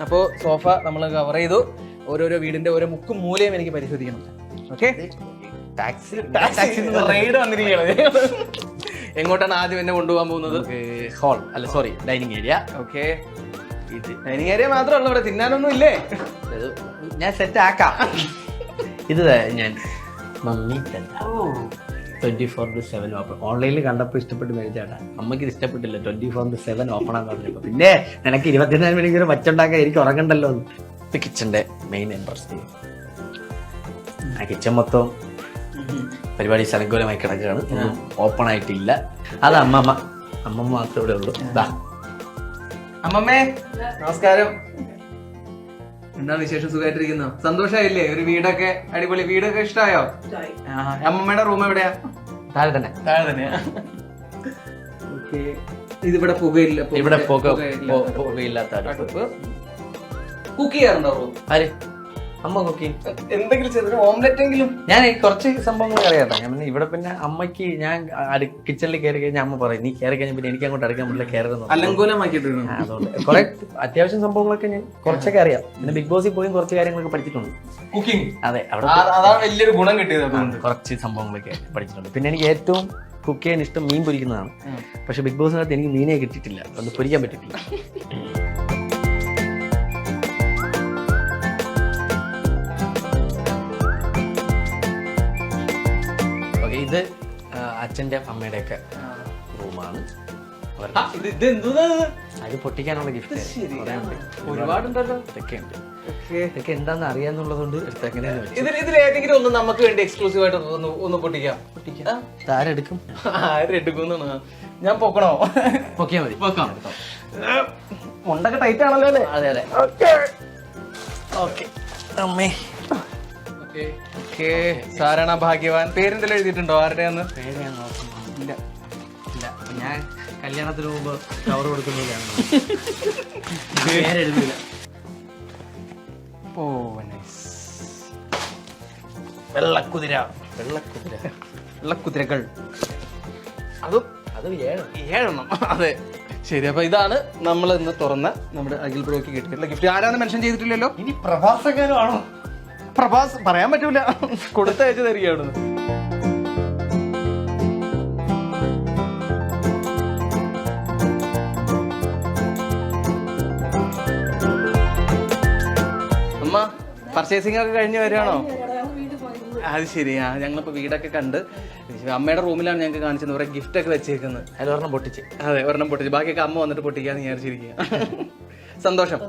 അപ്പോൾ സോഫ നമ്മൾ കവർ ചെയ്തു. ഓരോരോ വീടിന്റെ ഓരോ മുക്കും മൂലയും എനിക്ക് പരിശോധിക്കണം. ഓക്കെ, റൈഡ് വന്നിരിക്കുകയാണ്. എങ്ങോട്ടാണ് ആദ്യം എന്നെ കൊണ്ടുപോകാൻ പോകുന്നത്? ഹാൾ അല്ല സോറി ഡൈനിങ് ഏരിയ. ഓക്കെ, ഇത് ഡൈനിങ് ഏരിയ മാത്രമല്ല, ഇവിടെ തിന്നാനൊന്നും ഇല്ലേ? ഞാൻ സെറ്റ് ആക്കാം. ഇത് ഞാൻ മമ്മി 24/7 ഓപ്പൺ. ഓൺലൈനിൽ കണ്ടപ്പോൾ ഇഷ്ടപ്പെട്ട് മേടിച്ചാട്ടാ. അമ്മയ്ക്ക് ഇത് ഇഷ്ടപ്പെട്ടില്ല. 24/7 ഓപ്പൺ ആണെന്ന് പറഞ്ഞപ്പോ പിന്നെ നിനക്ക് 24 മണിക്കൂർ വച്ചുണ്ടാക്കാൻ എനിക്ക് ഉറങ്ങണ്ടല്ലോ. ഇത് കിച്ചന്റെ മെയിൻ എൻട്രസ്റ്റ്. ആ കിച്ചൺ മൊത്തം പരിപാടി സലങ്കോലമായി കിടക്കുകയാണ്. ഓപ്പൺ ആയിട്ടില്ല. അത് അമ്മമ്മ മാത്രമേ ഇവിടെ ഉള്ളൂ. അമ്മമ്മേ നമസ്കാരം. എന്താണ് വിശേഷം? സുഖമായിട്ടിരിക്കുന്നോ? സന്തോഷമായില്ലേ? ഒരു വീടൊക്കെ അടിപൊളി വീടൊക്കെ ഇഷ്ടമായോ? അമ്മമ്മയുടെ റൂം എവിടെയാ? താഴെ തന്നെ. താഴെ തന്നെയാ. ഓക്കെ, ഇതിവിടെ പുകയില്ല. ഇവിടെ പുകയില്ലാത്ത അടുപ്പ്. കുക്ക് ചെയ്യാറുണ്ടോ? ആര്? അമ്മ കുക്കിംഗ്. എന്തെങ്കിലും ചെറിയ ഓംലെറ്റ് എങ്കിലും? ഞാൻ കുറച്ച് സംഭവങ്ങൾ അറിയാട്ടോ. ഞാൻ ഇവിടെ പിന്നെ അമ്മയ്ക്ക് ഞാൻ കിച്ചണിൽ കയറി കഴിഞ്ഞാൽ അമ്മ പറയും, നീ കയറി കഴിഞ്ഞാൽ പിന്നെ എനിക്ക് അങ്ങോട്ട് അടുക്കാൻ പറ്റില്ല, കയറുന്നു. അലങ്കോലമാക്കിയിട്ടുണ്ട്. അതുകൊണ്ട് കുറെ അത്യാവശ്യം സംഭവങ്ങളൊക്കെ ഞാൻ കുറച്ചൊക്കെ അറിയാം. പിന്നെ ബിഗ് ബോസിൽ പോയി കുറച്ച് കാര്യങ്ങളൊക്കെ പഠിച്ചിട്ടുണ്ട്. കുക്കിംഗ്. അതെ, അവിടെ അതാണ് വലിയൊരു ഗുണം കിട്ടിയത്. കുറച്ച് സംഭവങ്ങളൊക്കെ പഠിച്ചിട്ടുണ്ട്. പിന്നെ എനിക്ക് ഏറ്റവും കുക്ക് ചെയ്യാൻ ഇഷ്ടം മീൻ പൊരിക്കുന്നതാണ്. പക്ഷെ ബിഗ് ബോസിനകത്ത് എനിക്ക് മീനെ കിട്ടിയിട്ടില്ല, അതുകൊണ്ട് പൊരിക്കാൻ പറ്റിയിട്ടില്ല. ഇത് അച്ഛൻ്റെ അമ്മയുടെ ഒക്കെ റൂമാണ്. അത് പൊട്ടിക്കാനുള്ള ഗിഫ്റ്റ് ഒരുപാടുണ്ടല്ലോ. ഇതൊക്കെ എന്താണെന്ന് അറിയാന്നുള്ളതുകൊണ്ട് ഇതിലേതെങ്കിലും ഒന്ന് നമുക്ക് വേണ്ടി എക്സ്ക്ലൂസീവ് ആയിട്ട് ഒന്ന് പൊട്ടിക്കാം. ആരെടുക്കും? ആരെടുക്കും? ഞാൻ പൊക്കണോ? പൊക്കിയാൽ മതി. പൊക്കാം. മുണ്ടൊക്കെ ടൈറ്റ് ആണല്ലോ അല്ലേ? അതെ അതെ. ഓക്കെ അമ്മേ. സാരണ ഭാഗ്യവാൻ. പേരെന്തെങ്കിലും എഴുതിയിട്ടുണ്ടോ? ആരുടെയാന്ന്? പേര് ഞാൻ നോക്കുന്നില്ല. ഇല്ല, ഞാൻ കല്യാണത്തിന് മുമ്പ് കവർ കൊടുക്കുന്നില്ലാണ്. പേരെഴുതില്ല. ഓ നൈസ്. വെള്ളക്കുതിര. വെള്ളക്കുതിരകൾ. അത് 7 അതെ ശരി. അപ്പൊ ഇതാണ് നമ്മൾ ഇന്ന് തുറന്ന നമ്മുടെ അഖിൽ ബ്രോയ്ക്ക് കിട്ടിയിട്ടുള്ള ഗിഫ്റ്റ്. ആരാന്ന് മെൻഷൻ ചെയ്തിട്ടില്ലല്ലോ. ഇനി പ്രഭാസകരമാണോ? പ്രഭാസ് പറയാൻ പറ്റൂല, കൊടുത്തയച്ചു തരികയാണ്. അമ്മ പർച്ചേസിംഗ് ഒക്കെ കഴിഞ്ഞ് വരികയാണോ? അത് ശരിയാ. ഞങ്ങളിപ്പോ വീടൊക്കെ കണ്ട് അമ്മയുടെ റൂമിലാണ് ഞങ്ങൾക്ക് കാണിച്ചത്. കുറെ ഗിഫ്റ്റ് ഒക്കെ വെച്ചേക്കുന്നത്. അതിൽ ഒരെണ്ണം പൊട്ടിച്ച്. അതെ, ഒരെണ്ണം പൊട്ടിച്ച്. ബാക്കിയൊക്കെ അമ്മ വന്നിട്ട് പൊട്ടിക്കാന്ന് വിചാരിച്ചിരിക്കുക. സന്തോഷം.